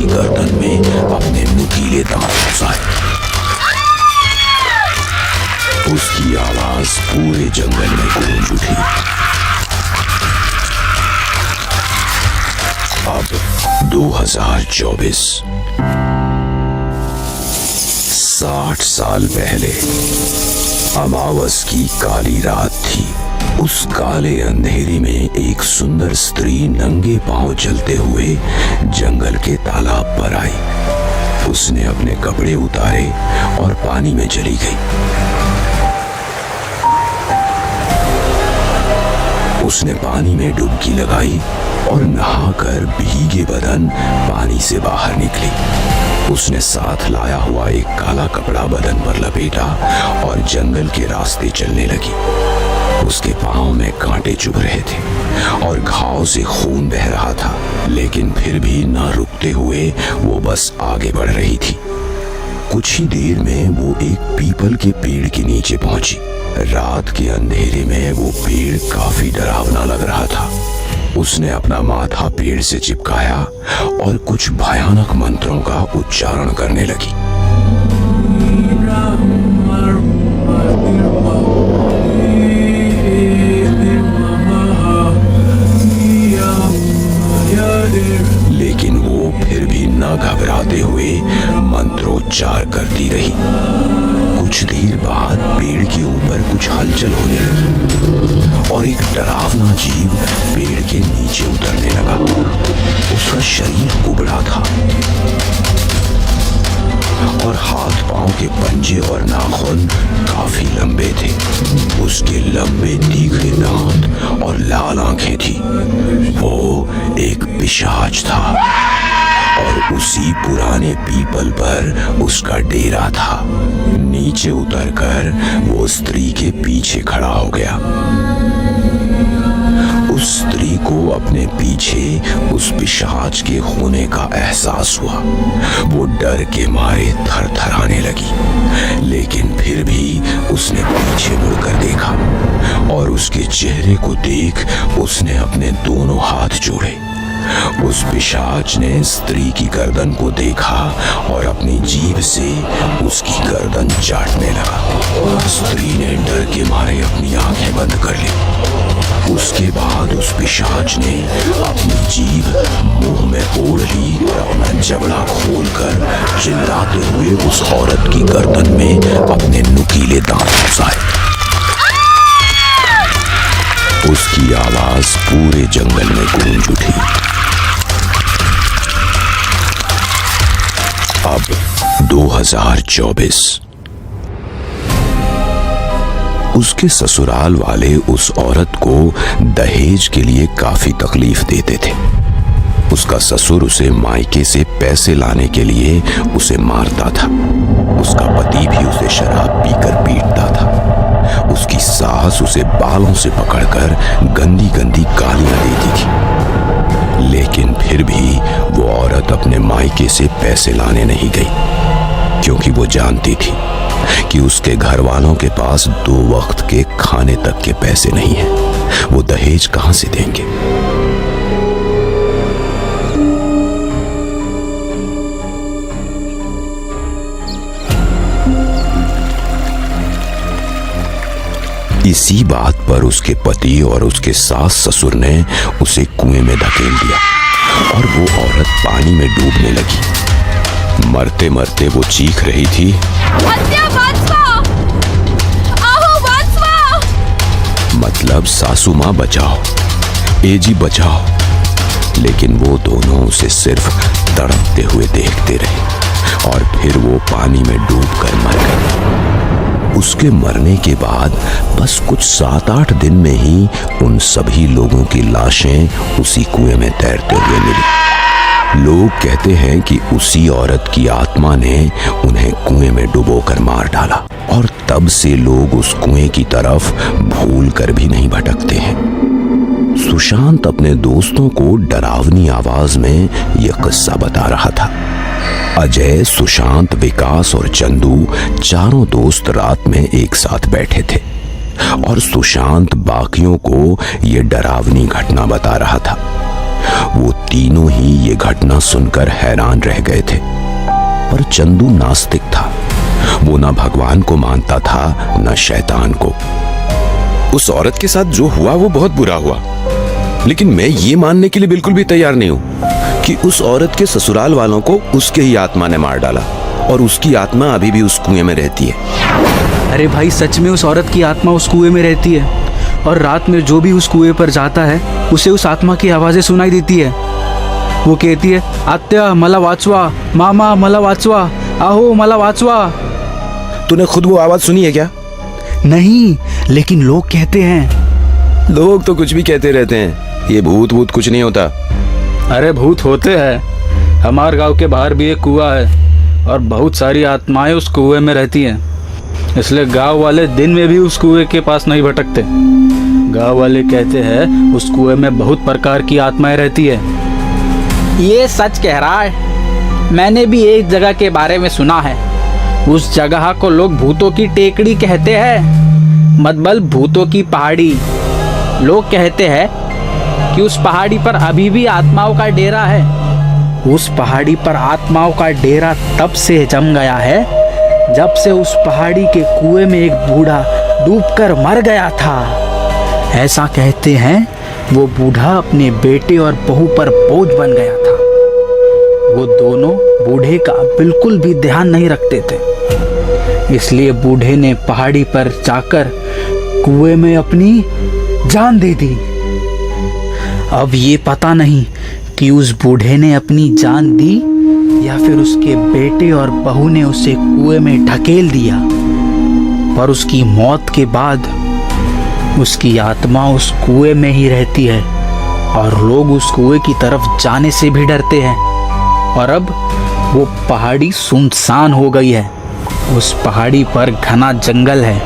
गर्दन में अपने नुकीले दांत घुसाए। उसकी आवाज पूरे जंगल में गूंज उठी। अब 2024, 60 साल पहले अमावस की काली रात थी। उस काले अंधेरे में एक सुंदर स्त्री नंगे पांव चलते हुए जंगल के तालाब पर आई। उसने अपने कपड़े उतारे और पानी में चली गई। उसने पानी में डुबकी लगाई और नहाकर भीगे बदन पानी से बाहर निकली। उसने साथ लाया हुआ एक काला कपड़ा बदन पर लपेटा और जंगल के रास्ते चलने लगी। उसके पांव में कांटे चुभ रहे थे और घाव से खून बह रहा था, लेकिन फिर भी न रुकते हुए वो बस आगे बढ़ रही थी। कुछ ही देर में वो एक पीपल के पेड़ के नीचे पहुंची। रात के अंधेरे में वो पेड़ काफी डरावना लग रहा था। उसने अपना माथा पेड़ से चिपकाया और कुछ भयानक मंत्रों का उच्चारण करने लगी। लेकिन वो फिर भी न घबराते हुए मंत्रोच्चार करती रही। कुछ देर बाद पेड़ के ऊपर कुछ हलचल होने लगी और एक डरावना जीव पेड़ के नीचे उतरने लगा। उसका शरीर कुबड़ा था और हाथ पांव के पंजे और नाखून काफी लंबे थे। उसके लंबे तीखे दांत और लाल आंखें थी। वो एक पिशाच था और उसी पुराने पीपल पर उसका डेरा था। नीचे उतरकर वो स्त्री के पीछे खड़ा हो गया। उस स्त्री को अपने पीछे उस पिशाच के होने का एहसास हुआ। वो डर के मारे थरथराने लगी, लेकिन फिर भी उसने पीछे मुड़कर देखा और उसके चेहरे को देख उसने अपने दोनों हाथ जोड़े। उस पिशाच ने स्त्री की गर्दन को देखा और अपनी जीभ से उसकी गर्दन चाटने लगा। स्त्री ने डर के मारे अपनी आंखें बंद कर ली। उसके बाद उस पिशाच ने अपनी जीभ मुंह में ओढ़ ली और अपना जबड़ा खोलकर चिल्लाते हुए उस औरत की गर्दन में अपने नुकीले दांत घुसाए। उसकी आवाज पूरे जंगल में गूंज उठी। अब 2024, उसके ससुराल वाले उस औरत को दहेज के लिए काफी तकलीफ देते थे। उसका ससुर उसे मायके से पैसे लाने के लिए उसे मारता था। उसका पति भी उसे शराब पीकर पीटता था। उसकी सास उसे बालों से पकड़कर गंदी गंदी गालियां देती थी। लेकिन फिर भी वो औरत अपने मायके से पैसे लाने नहीं गई, क्योंकि वो जानती थी कि उसके घर वालों के पास 2 वक्त के खाने तक के पैसे नहीं हैं। वो दहेज कहां से देंगे? इसी बात पर उसके पति और उसके सास ससुर ने उसे कुएं में धकेल दिया और वो औरत पानी में डूबने लगी। मरते मरते वो चीख रही थी, मतलब सासू माँ बचाओ, एजी बचाओ। लेकिन वो दोनों उसे सिर्फ तड़पते हुए देखते रहे और फिर वो पानी में डूबकर मर गए। उसके मरने के बाद बस कुछ 7-8 दिन में ही उन सभी लोगों की लाशें उसी कुएं में तैरते हुए मिली। लोग कहते हैं कि उसी औरत की आत्मा ने उन्हें कुएं में डुबोकर मार डाला और तब से लोग उस कुएं की तरफ भूल कर भी नहीं भटकते हैं। सुशांत अपने दोस्तों को डरावनी आवाज में यह किस्सा बता रहा था। अजय, सुशांत, विकास और चंदू चारों दोस्त रात में एक साथ बैठे थे और सुशांत बाकियों को यह डरावनी घटना बता रहा था। वो तीनों ही ये घटना सुनकर हैरान रह गए थे। पर चंदू नास्तिक था। वो ना भगवान को मानता था न शैतान को। उस औरत के साथ जो हुआ वो बहुत बुरा हुआ, लेकिन मैं ये मानने के लिए बिल्कुल भी तैयार नहीं हूं कि उस औरत के ससुराल वालों को उसके ही आत्मा ने मार डाला और उसकी आत्मा अभी भी उस कुएं में रहती है। अरे भाई, सच में उस औरत की आत्मा उस कुएं में रहती है और रात में जो भी उस कुएं पर जाता है उसे उस आत्मा की आवाज़ें सुनाई देती है। वो कहती है, आत्या मला वाचवा, मामा मला वाचवा, आहो मला वाचवा। तूने खुद वो आवाज सुनी है क्या? नहीं, लेकिन लोग कहते हैं। लोग तो कुछ भी कहते रहते हैं, ये भूत भूत कुछ नहीं होता। अरे भूत होते हैं। हमारे गांव के बाहर भी एक कुआं है और बहुत सारी आत्माएं उस कुएं में रहती हैं, इसलिए गांव वाले दिन में भी उस कुएं के पास नहीं भटकते। गांव वाले कहते हैं उस कुएं में बहुत प्रकार की आत्माएं रहती है। ये सच कह रहा है। मैंने भी एक जगह के बारे में सुना है। उस जगह को लोग भूतों की टेकड़ी कहते हैं, मतलब भूतों की पहाड़ी। लोग कहते हैं कि उस पहाड़ी पर अभी भी आत्माओं का डेरा है। उस पहाड़ी पर आत्माओं का डेरा तब से जम गया है जब से उस पहाड़ी के कुएं में एक बूढ़ा डूबकर मर गया था। ऐसा कहते हैं वो बूढ़ा अपने बेटे और बहू पर बोझ बन गया था। वो दोनों बूढ़े का बिल्कुल भी ध्यान नहीं रखते थे, इसलिए बूढ़े ने पहाड़ी पर जाकर कुएं में अपनी जान दे दी। अब ये पता नहीं कि उस बूढ़े ने अपनी जान दी या फिर उसके बेटे और बहू ने उसे कुएं में ढकेल दिया। पर उसकी मौत के बाद उसकी आत्मा उस कुएं में ही रहती है और लोग उस कुएं की तरफ जाने से भी डरते हैं। और अब वो पहाड़ी सुनसान हो गई है। उस पहाड़ी पर घना जंगल है,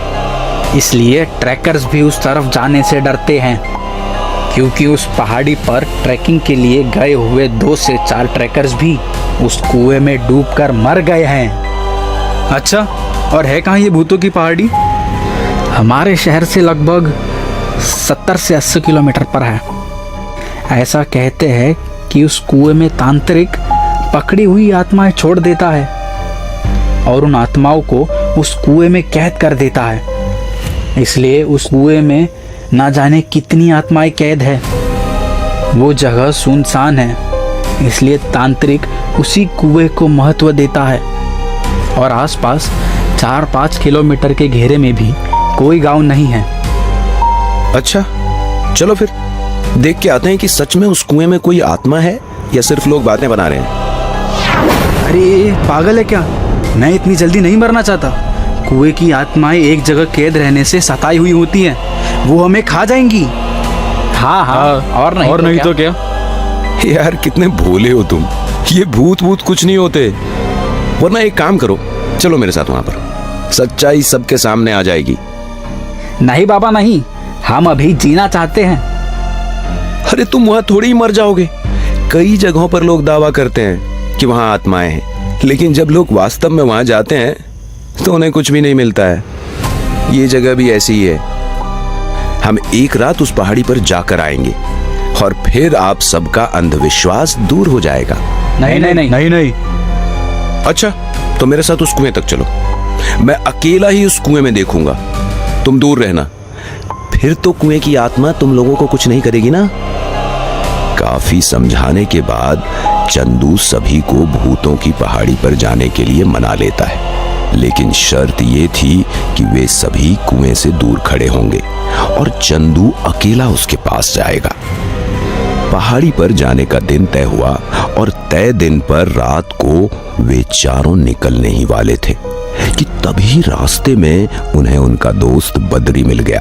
इसलिए ट्रैकर्स भी उस तरफ जाने से डरते हैं, क्योंकि उस पहाड़ी पर ट्रैकिंग के लिए गए हुए 2 से 4 ट्रैकर्स भी उस कुएं में डूबकर मर गए हैं। अच्छा, और है कहाँ ये भूतों की पहाड़ी? हमारे शहर से लगभग 70 से 80 किलोमीटर पर है। ऐसा कहते हैं कि उस कुएं में तांत्रिक पकड़ी हुई आत्माएं छोड़ देता है और उन आत्माओं को उस कुएं में कैद कर देता है। इसलिए उस कुएं में ना जाने कितनी आत्माएं कैद है। वो जगह सुनसान है, इसलिए तांत्रिक उसी कुएं को महत्व देता है और आसपास 4-5 किलोमीटर के घेरे में भी कोई गांव नहीं है। अच्छा, चलो फिर देख के आते हैं कि सच में उस कुएं में कोई आत्मा है या सिर्फ लोग बातें बना रहे हैं। अरे पागल है क्या? मैं इतनी जल्दी नहीं मरना चाहता। कुएं की आत्माएं एक जगह कैद रहने से सताई हुई होती हैं, वो हमें खा जाएंगी। हाँ, और नहीं तो क्या? यार कितने भोले हो तुम। ये भूत भूत कुछ नहीं होते। वरना एक काम करो, चलो मेरे साथ वहां पर, सच्चाई सबके सामने आ जाएगी। नहीं बाबा नहीं, हम अभी जीना चाहते हैं। अरे तुम वहां थोड़ी ही मर जाओगे। कई जगहों पर लोग दावा करते हैं कि वहां आत्माएं हैं, लेकिन जब लोग वास्तव में वहां जाते हैं तो उन्हें कुछ भी नहीं मिलता है। ये जगह भी ऐसी ही है। हम एक रात उस पहाड़ी पर जाकर आएंगे और फिर आप सबका अंधविश्वास दूर हो जाएगा। नहीं। अच्छा, तो मेरे साथ उस कुएं तक चलो। मैं अकेला ही उस कुएं में देखूंगा, तुम दूर रहना। फिर तो कुएं की आत्मा तुम लोगों को कुछ नहीं करेगी ना। काफी समझाने के बाद चंदू सभी को भूतों की पहाड़ी पर जाने के लिए मना लेता है, लेकिन शर्त ये थी कि वे सभी कुएं से दूर खड़े होंगे और चंदू अकेला उसके पास जाएगा। पहाड़ी पर जाने का दिन तय हुआ और तय दिन पर रात को वे चारों निकलने ही वाले थे कि तभी रास्ते में उन्हें उनका दोस्त बद्री मिल गया।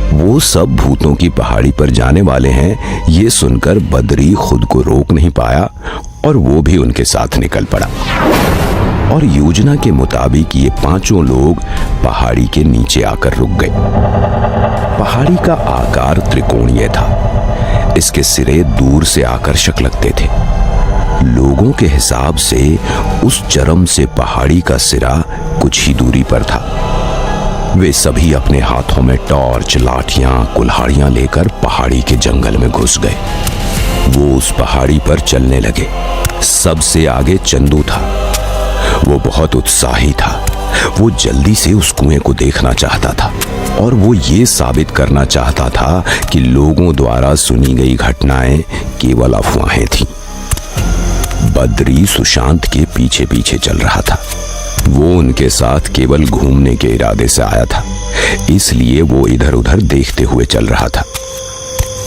वो सब भूतों की पहाड़ी पर जाने वाले हैं, ये सुनकर बद्री खुद को रोक नहीं पाया और वो भी उनके साथ निकल पड़ा। और योजना के मुताबिक ये पांचों लोग पहाड़ी के नीचे आकर रुक गए। पहाड़ी का आकार त्रिकोणीय था, इसके सिरे दूर से आकर्षक लगते थे। लोगों के हिसाब से उस चरम से पहाड़ी का सिरा कुछ ही दूरी पर था। वे सभी अपने हाथों में टॉर्च, लाठियां, कुल्हाड़ियां लेकर पहाड़ी के जंगल में घुस गए। वो उस पहाड़ी पर चलने लगे। सबसे आगे चंदू था। वो बहुत उत्साही था। वो जल्दी से उस कुएं को देखना चाहता था और वो ये साबित करना चाहता था कि लोगों द्वारा सुनी गई घटनाएं केवल अफवाहें थीं। बद्री सुशांत के पीछे पीछे चल रहा था। वो उनके साथ केवल घूमने के इरादे से आया था, इसलिए वो इधर उधर देखते हुए चल रहा था।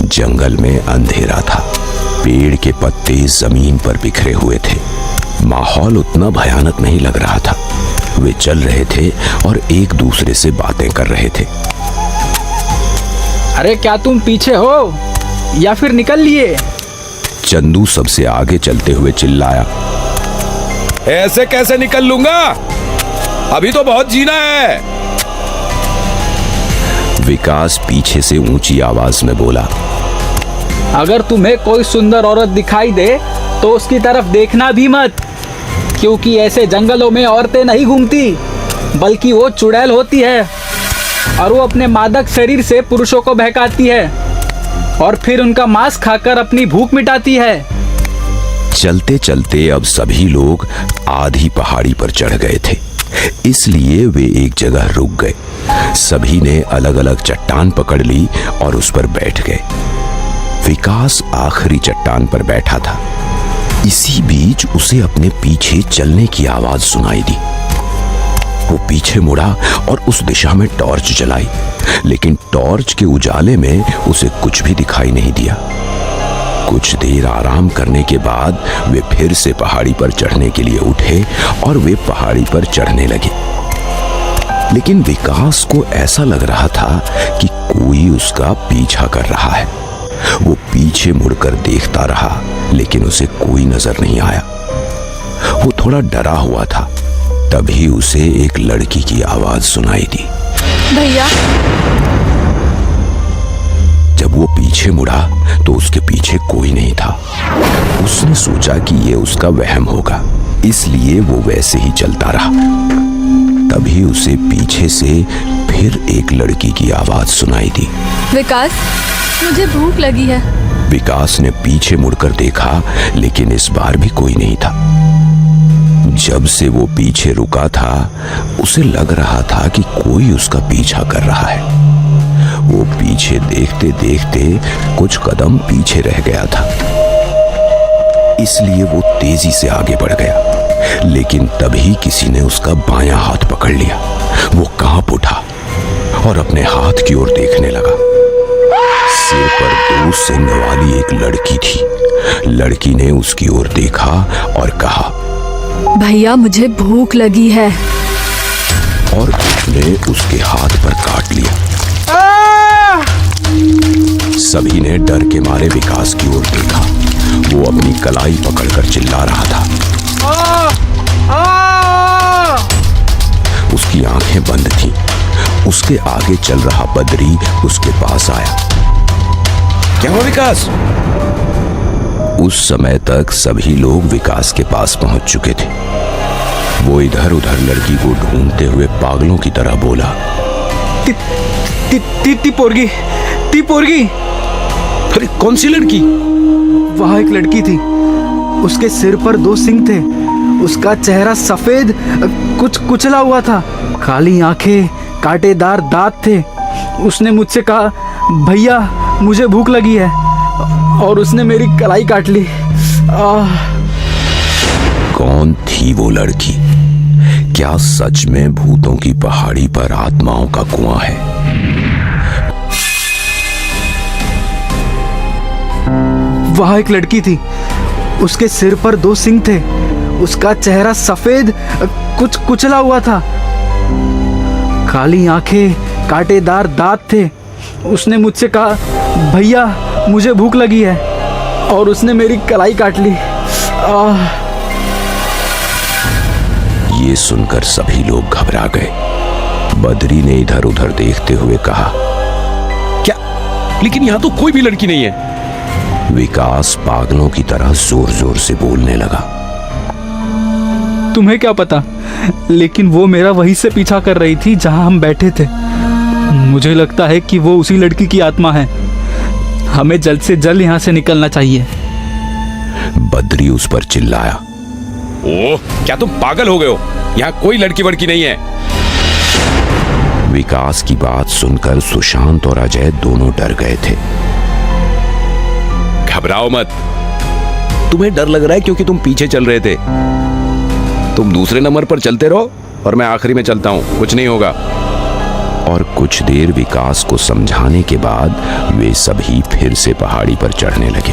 जंगल में अंधेरा था। पेड़ के पत्ते जमीन पर बिखरे हुए थे। माहौल उतना भयानक नहीं लग रहा था। वे चल रहे थे और एक दूसरे से बातें कर रहे थे। अरे क्या तुम पीछे हो या फिर निकल लिए? चंदू सबसे आगे चलते हुए चिल्लाया। ऐसे कैसे निकल लूंगा? अभी तो बहुत जीना है। विकास पीछे से ऊंची आवाज में बोला। अगर तुम्हें कोई सुंदर औरत दिखाई दे तो उसकी तरफ देखना भी मत, क्योंकि ऐसे जंगलों में औरतें नहीं घूमती, बल्कि वो चुड़ैल होती है और वो अपने मादक शरीर से पुरुषों को बहकाती है और फिर उनका मांस खाकर अपनी भूख मिटाती है। चलते चलते अब सभी लोग आधी पहाड़ी पर चढ़ गए थे, इसलिए वे एक जगह रुक गए। सभी ने अलग अलग चट्टान पकड़ ली और उस पर बैठ गए। विकास आखिरी चट्टान पर बैठा था। इसी बीच उसे अपने पीछे चलने की आवाज सुनाई दी। वो पीछे मुड़ा और उस दिशा में टॉर्च जलाई, लेकिन टॉर्च के उजाले में उसे कुछ भी दिखाई नहीं दिया। कुछ देर आराम करने के बाद वे फिर से पहाड़ी पर चढ़ने के लिए उठे और वे पहाड़ी पर चढ़ने लगे। लेकिन विकास को ऐसा लग रहा था कि कोई उसका पीछा कर रहा है। वो पीछे मुड़कर देखता रहा, लेकिन उसे कोई नजर नहीं आया। वो थोड़ा डरा हुआ था। तभी उसे एक लड़की की आवाज सुनाई दी। भैया। जब वो पीछे मुड़ा तो उसके पीछे कोई नहीं था। उसने सोचा कि ये उसका वहम होगा, इसलिए वो वैसे ही चलता रहा। तभी उसे पीछे से फिर एक लड़की की आवाज सुनाई दी। विकास, मुझे भूख लगी है। विकास ने पीछे मुड़कर देखा, लेकिन इस बार भी कोई नहीं था। जब से वो पीछे रुका था, उसे लग रहा था कि कोई उसका पीछा कर रहा है। वो पीछे देखते देखते कुछ कदम पीछे रह गया था, इसलिए वो तेजी से आगे बढ़ गया। लेकिन तभी किसी ने उसका बायां हाथ पकड़ लिया। वो कांप उठा और अपने हाथ की ओर देखने लगा। सिर पर 2 सींग वाली एक लड़की थी। लड़की ने उसकी ओर देखा और कहा, भैया मुझे भूख लगी है। और उसने उसके हाथ पर काट लिया। सभी ने डर के मारे विकास की ओर देखा। वो अपनी कलाई पकड़कर चिल्ला रहा था। उसकी आंखें बंद थीं। उसके आगे चल रहा बद्री उसके पास आया। क्या हुआ विकास? उस समय तक सभी लोग विकास के पास पहुंच चुके थे। वो इधर उधर लड़की को ढूंढते हुए पागलों की तरह बोला, टी पोरगी। अरे कौन सी लड़की? वहाँ एक लड़की थी। उसके सिर पर 2 सींग थे। उसका चेहरा सफेद, कुछ कुचला हुआ था। काली आंखें, कांटेदार दांत थे। उसने मुझसे कहा, भैया मुझे भूख लगी है, और उसने मेरी कलाई काट ली। कौन थी वो लड़की? क्या सच में भूतों की पहाड़ी पर आत्माओं का कुआं है? वहाँ एक लड़की थी। उसके सिर पर 2 सींग थे। उसका चेहरा सफेद, कुछ कुचला हुआ था। काली आंखें, कांटेदार दांत थे। उसने मुझसे कहा, भैया मुझे भूख लगी है, और उसने मेरी कलाई काट ली। ये सुनकर सभी लोग घबरा गए। बद्री ने इधर उधर देखते हुए कहा, क्या? लेकिन यहां तो कोई भी लड़की नहीं है। विकास पागलों की तरह जोर जोर से बोलने लगा। तुम्हें क्या पता, लेकिन वो मेरा वहीं से पीछा कर रही थी जहां हम बैठे थे। मुझे लगता है कि वो उसी लड़की की आत्मा है। हमें जल्द से जल्द यहाँ से निकलना चाहिए। बद्री उस पर चिल्लाया। ओह, क्या तुम पागल हो गए हो? यहाँ कोई लड़की वड़की नहीं है। विकास की बात सुनकर सुशांत और अजय दोनों डर गए थे। घबराओ मत, तुम्हें डर लग रहा है क्योंकि तुम पीछे चल रहे थे। तुम दूसरे नंबर पर चलते रहो और मैं आखिरी में चलता हूं, कुछ नहीं होगा। और कुछ देर विकास को समझाने के बाद वे सभी फिर से पहाड़ी पर चढ़ने लगे।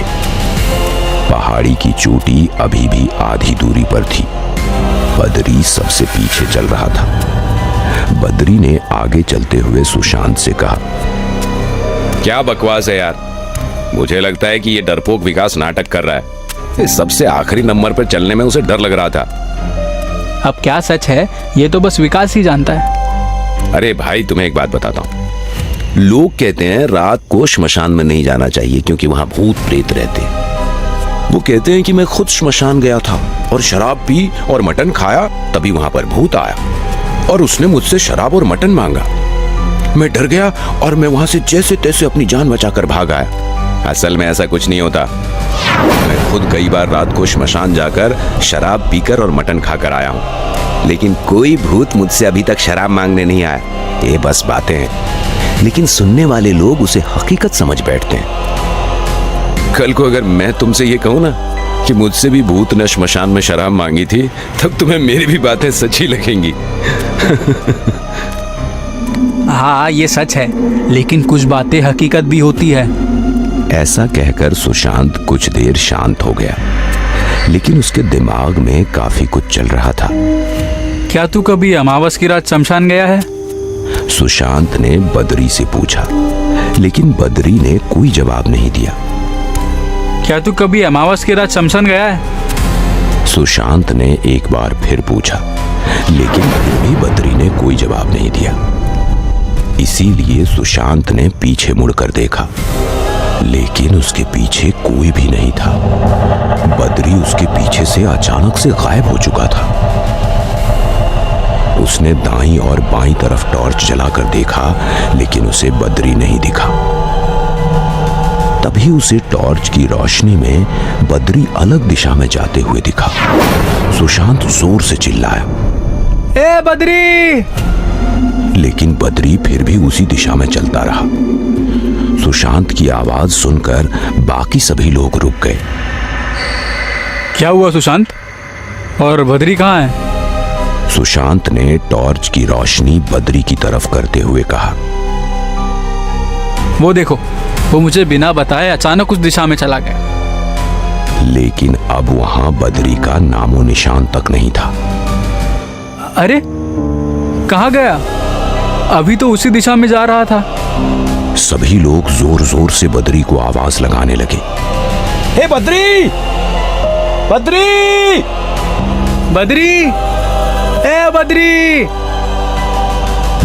पहाड़ी की चोटी अभी भी आधी दूरी पर थी। बद्री सबसे पीछे चल रहा था। बद्री ने आगे चलते हुए सुशांत से कहा, क्या बकवास है यार, मुझे लगता है कि ये डरपोक विकास नाटक कर रहा है। इस सबसे आखिरी नंबर पर चलने में उसे डर लग रहा था। अब क्या सच है ये तो बस विकास ही जानता है। अरे भाई, तुम्हें एक बात बताता हूं। लोग कहते हैं रात को श्मशान में नहीं जाना चाहिए क्योंकि वहां भूत प्रेत रहते हैं। वो कहते हैं कि मैं खुद श्मशान गया था और शराब पी और मटन खाया, तभी वहां पर भूत आया और उसने मुझसे शराब और मटन मांगा। मैं डर गया और मैं वहां से जैसे तैसे अपनी जान बचाकर भाग आया। असल में ऐसा कुछ नहीं होता। मैं खुद कई बार रात को श्मशान जाकर शराब पीकर और मटन खाकर आया हूं, लेकिन कोई भूत मुझसे अभी तक शराब मांगने नहीं आया। ये बस बातें हैं, लेकिन सुनने वाले लोग उसे हकीकत समझ बैठते हैं। कल को अगर मैं तुमसे ये कहूं ना कि मुझसे भी भूत ने श्मशान में शराब मांगी थी, तब तुम्हें मेरी भी बातें सच्ची लगेंगी। हाँ ये सच है, लेकिन कुछ बातें हकीकत भी होती है। ऐसा कहकर सुशांत कुछ देर शांत हो गया, लेकिन उसके दिमाग में काफी कुछ चल रहा था। क्या तू कभी अमावस की रात शमशान गया है? सुशांत ने बद्री से पूछा, लेकिन बद्री ने कोई जवाब नहीं दिया। क्या तू कभी अमावस की रात शमशान गया है? सुशांत ने एक बार फिर पूछा, लेकिन फिर भी बद्री ने कोई जवाब नहीं दिया। इसीलिए सुशांत ने पीछे मुड़कर देखा, लेकिन उसके पीछे कोई भी नहीं था। बद्री उसके पीछे से अचानक से गायब हो चुका था। उसने दाईं और बाईं तरफ टॉर्च जलाकर देखा, लेकिन उसे बद्री नहीं दिखा। तभी उसे टॉर्च की रोशनी में बद्री अलग दिशा में जाते हुए दिखा। सुशांत जोर से चिल्लाया, ए बद्री! लेकिन बद्री फिर भी उसी दिशा में चलता रहा। सुशांत की आवाज सुनकर बाकी सभी लोग रुक गए। क्या हुआ सुशांत? और बद्री कहाँ है? सुशांत ने टॉर्च की रोशनी बद्री की तरफ करते हुए कहा, वो देखो, वो मुझे बिना बताए अचानक उस दिशा में चला गया। लेकिन अब वहां बद्री का नामो निशान तक नहीं था। अरे कहाँ गया? अभी तो उसी दिशा में जा रहा था। सभी लोग जोर जोर से बद्री को आवाज लगाने लगे, हे बद्री! बद्री! बद्री! ए बद्री!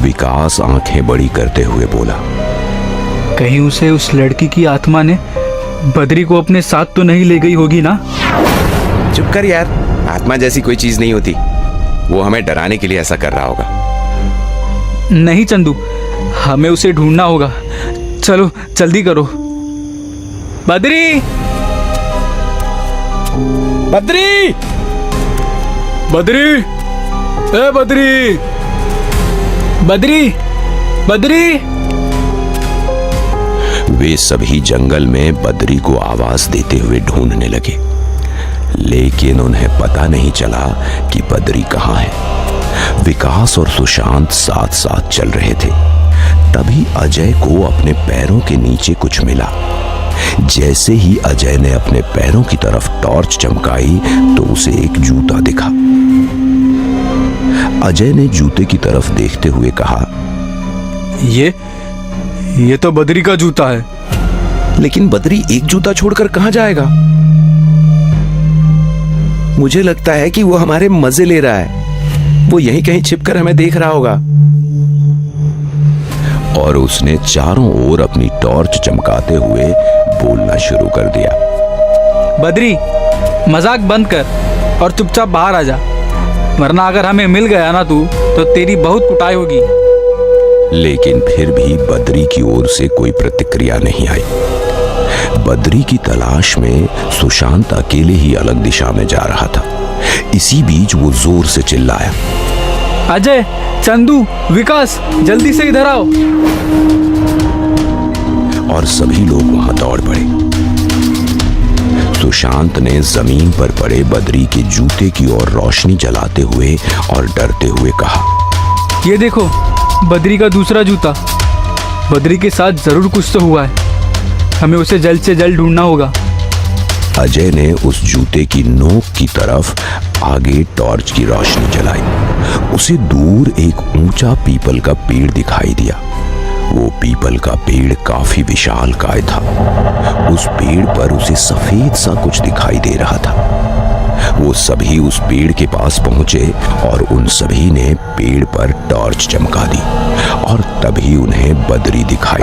विकास आंखें बड़ी करते हुए बोला, कहीं उसे उस लड़की की आत्मा ने बद्री को अपने साथ तो नहीं ले गई होगी ना? चुप कर यार, आत्मा जैसी कोई चीज नहीं होती। वो हमें डराने के लिए ऐसा कर रहा होगा। नहीं चंदू, हमें उसे ढूंढना होगा। चलो जल्दी करो। बद्री! बद्री! बद्री! ए बद्री! बद्री! बद्री! वे सभी जंगल में बद्री को आवाज देते हुए ढूंढने लगे, लेकिन उन्हें पता नहीं चला कि बद्री कहाँ है। विकास और सुशांत साथ साथ चल रहे थे। तभी अजय को अपने पैरों के नीचे कुछ मिला। जैसे ही अजय ने अपने पैरों की तरफ टॉर्च चमकाई तो उसे एक जूता दिखा। अजय ने जूते की तरफ देखते हुए कहा, ये तो बद्री का जूता है। लेकिन बद्री एक जूता छोड़कर कहां जाएगा? मुझे लगता है कि वो हमारे मजे ले रहा है। वो यहीं कहीं छिपकर हमें देख रहा होगा। और उसने चारों ओर अपनी टॉर्च चमकाते हुए बोलना शुरू कर दिया, बद्री, मजाक बंद कर और चुपचाप बाहर आ जा, वरना अगर हमें मिल गया ना तू तो तेरी बहुत कुटाई होगी। लेकिन फिर भी बद्री की ओर से कोई प्रतिक्रिया नहीं आई। बद्री की तलाश में सुशांत अकेले ही अलग दिशा में जा रहा था। इसी बीच वो जोर से चिल्लाया, अजय, चंदू, विकास, जल्दी से इधर आओ। और सभी लोग वहां दौड़ पड़े। सुशांत ने जमीन पर पड़े बद्री के जूते की ओर रोशनी जलाते हुए और डरते हुए कहा, ये देखो, बद्री का दूसरा जूता। बद्री के साथ जरूर कुछ तो हुआ है, हमें उसे जल्द से जल्द ढूंढना होगा। अजय ने उस जूते की नोक की तरफ आगे टॉर्च की रोशनी जलाई। उसे दूर एक ऊंचा पीपल का पेड़ दिखाई दिया। वो पीपल का पेड़ काफी विशालकाय था। उस पेड़ पर उसे सफेद सा कुछ दिखाई दे रहा था। वो सभी उस पेड़ के पास पहुंचे और उन सभी ने पेड़ पर टॉर्च चमका दी और तभी उन्हें बद्री दिखाई।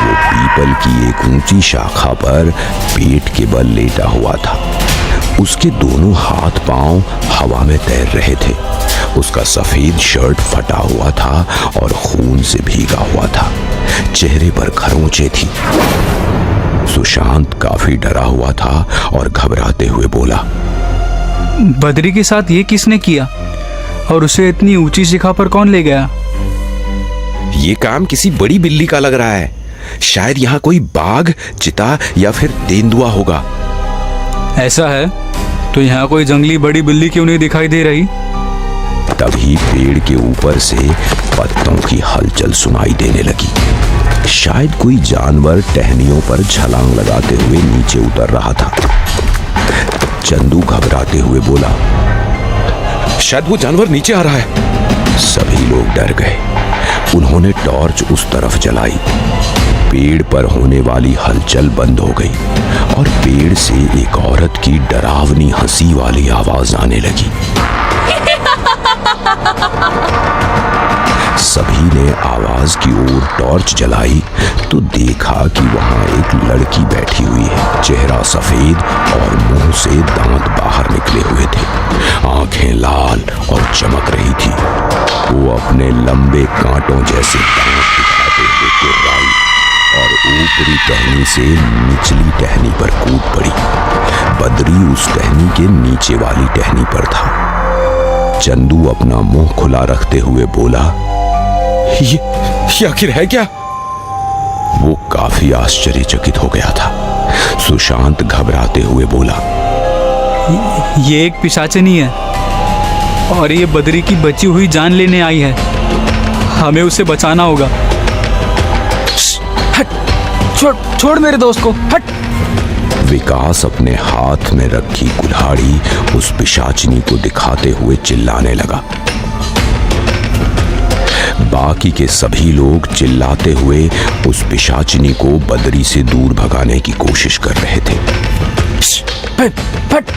वो पीपल की एक ऊंची शाखा पर पेट के बल लेटा हुआ था। उसके दोनों हाथ पांव हवा में तैर रहे थे। उसका सफेद शर्ट फटा हुआ था और खून से भीगा हुआ था। चेहरे पर खरोंचे थी। सुशांत काफी डरा हुआ था और घबराते हुए बोला, बद्री के साथ ये किसने किया और उसे इतनी ऊंची शिखा पर कौन ले गया? ये काम किसी बड़ी बिल्ली का लग रहा है। शायद यहाँ कोई बाघ, चिता या फिर तेंदुआ होगा। ऐसा है तो यहाँ कोई जंगली बड़ी बिल्ली क्यों नहीं दिखाई दे रही? तभी पेड़ के ऊपर से पत्तों की हलचल सुनाई देने लगी। शायद कोई जानवर टहनियों पर छलांग लगाते हुए नीचे उतर रहा था। चंदू घबराते हुए बोला, शायद वो जानवर नीचे आ रहा है। सभी लोग डर गए। उन्होंने टॉर्च उस तरफ जलाई। पेड़ पर होने वाली हलचल बंद हो गई और पेड़ से एक औरत की डरावनी हंसी वाली आवाज आने लगी। सभी ने आवाज की ओर टॉर्च जलाई तो देखा कि वहां एक लड़की बैठी हुई है। चेहरा सफेद और मुंह से दांत बाहर निकले हुए थे। आंखें लाल और चमक रही थी। वो अपने लंबे कांटों जैसे दांत दिखाते हुए गुर्राई और ऊपरी टहनी से निचली टहनी पर कूद पड़ी। बद्री उस टहनी के नीचे वाली टहनी पर था। चंदू अपना मुंह खुला रखते हुए बोला, ये आखिर है क्या? वो काफी आश्चर्यचकित हो गया था। सुशांत घबराते हुए बोला, ये एक पिशाचिनी है और ये बद्री की बची हुई जान लेने आई है। हमें उसे बचाना होगा। हट, छोड़ मेरे दोस्त को, हट। विकास अपने हाथ में रखी कुल्हाड़ी उस पिशाचिनी को दिखाते हुए चिल्लाने लगा। बाकी के सभी लोग चिल्लाते हुए उस पिशाचिनी को बद्री से दूर भगाने की कोशिश कर रहे थे। हट, हट,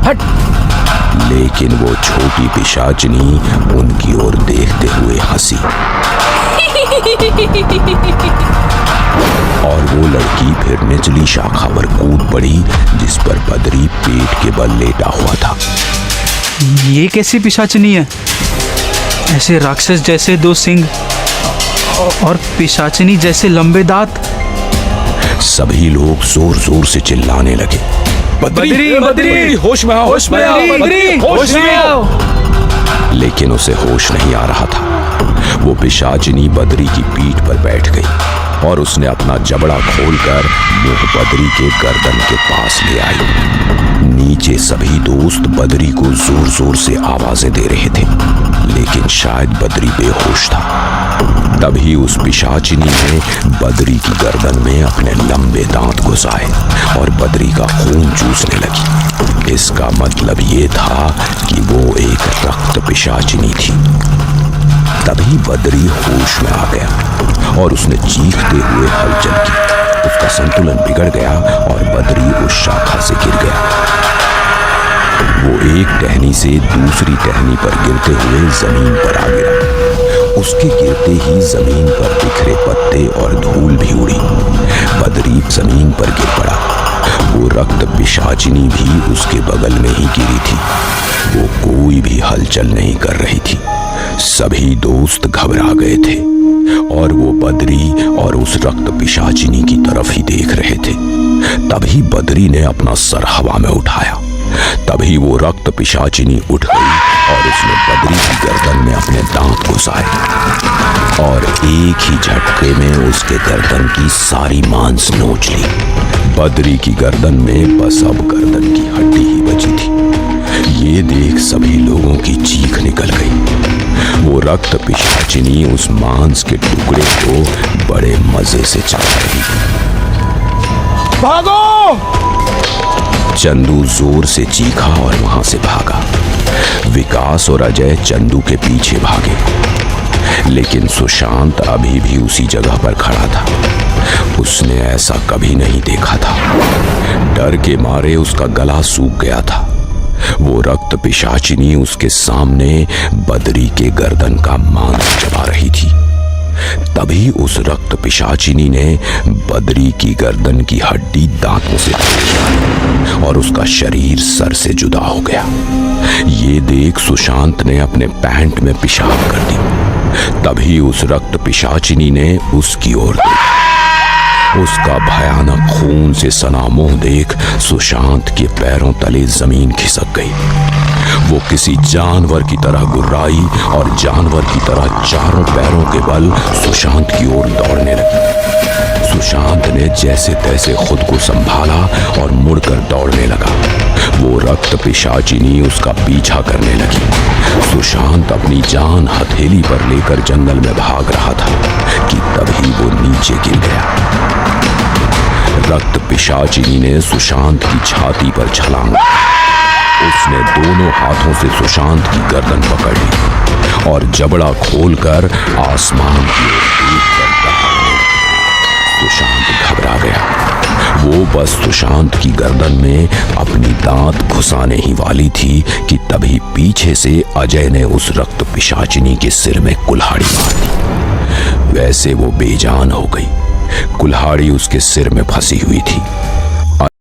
हट। लेकिन वो छोटी पिशाचिनी उनकी ओर देखते हुए हंसी और वो लड़की फिर निचली शाखा पर कूद पड़ी जिस पर बद्री पेट के बल लेटा हुआ था। ये कैसी पिशाचिनी है? ऐसे राक्षस जैसे दो सिंग और पिशाचिनी जैसे लंबे दांत। सभी लोग जोर जोर से चिल्लाने लगे, बद्री, बद्री, होश में आओ, होश में आओ, बद्री, होश में आओ। लेकिन उसे होश नहीं आ रहा था। वो पिशाचिनी बद्री की पीठ पर बैठ गई और उसने अपना जबड़ा खोलकर मुंह बद्री के गर्दन के पास ले आई। नीचे सभी दोस्त बद्री को जोर जोर से आवाजें दे रहे थे, लेकिन शायद बद्री बेहोश था। तभी उस पिशाचिनी ने बद्री की गर्दन में अपने लंबे दांत घुसाए और बद्री का खून चूसने लगी। इसका मतलब ये था कि वो एक रक्त पिशाचिनी थी। तभी बद्री होश में आ गया और उसने चीखते हुए हलचल की। उसका संतुलन बिगड़ गया और बद्री उस शाखा से गिर गया। वो एक टहनी से दूसरी टहनी पर गिरते हुए जमीन पर आ गिरा। उसके गिरते ही जमीन पर बिखरे पत्ते और धूल भी उड़ी। बद्री जमीन पर गिर पड़ा। वो रक्त पिशाचिनी भी उसके बगल में ही गिरी थी। वो कोई भी हलचल नहीं कर रही थी। सभी दोस्त घबरा गए थे। और वो बद्री और उस रक्त पिशाचिनी की तरफ ही देख रहे थे। तभी बद्री ने अपना सर हवा में उठाया। तभी वो रक्त पिशाचिनी उठ गई और उसने बद्री की गर्दन में अपने दांत घुसाए और एक ही झटके में उसके गर्दन की सारी मांस नोच ली। बद्री की गर्दन में बस अब गर्दन की हड्डी ही बची थी। ये देख सभी लोगों की चीख निकल गई। वो रक्त पिशाचिनी उस मांस के टुकड़े को बड़े मजे से चबा रही थी। भागो! चंदू जोर से चीखा और वहां से भागा। विकास और अजय चंदू के पीछे भागे, लेकिन सुशांत अभी भी उसी जगह पर खड़ा था। उसने ऐसा कभी नहीं देखा था। डर के मारे उसका गला सूख गया था। वो रक्त पिशाचिनी उसके सामने बद्री के गर्दन का मांस चबा रही थी। तभी उस रक्त पिशाचिनी ने बद्री की गर्दन की हड्डी दांतों से तोड़ और उसका शरीर सर से जुदा हो गया। ये देख सुशांत ने अपने पैंट में पेशाब कर दी। तभी उस रक्त पिशाचिनी ने उसकी ओर देखा। उसका भयानक खून से सना मुंह देख सुशांत के पैरों तले जमीन खिसक गई। वो किसी जानवर की तरह गुर्राई और जानवर की तरह चारों पैरों के बल सुशांत की ओर दौड़ने लगी। सुशांत ने जैसे तैसे खुद को संभाला और मुड़कर दौड़ने लगा। वो रक्त पिशाचिनी उसका पीछा करने लगी। सुशांत अपनी जान हथेली पर लेकर जंगल में भाग रहा था कि तभी वो नीचे गिर गया। रक्त पिशाचिनी ने सुशांत की छाती पर छलांग। उसने दोनों हाथों से सुशांत की गर्दन पकड़ ली और जबड़ा खोलकर आसमान की ओर देखकर दहाड़ने लगी। सुशांत घबरा गया। वो बस सुशांत की गर्दन में अपनी दांत घुसाने ही वाली थी कि तभी पीछे से अजय ने उस रक्त पिशाचिनी के सिर में कुल्हाड़ी मार दी। वैसे वो बेजान हो गई। कुल्हाड़ी उसके सिर में फंसी हुई थी।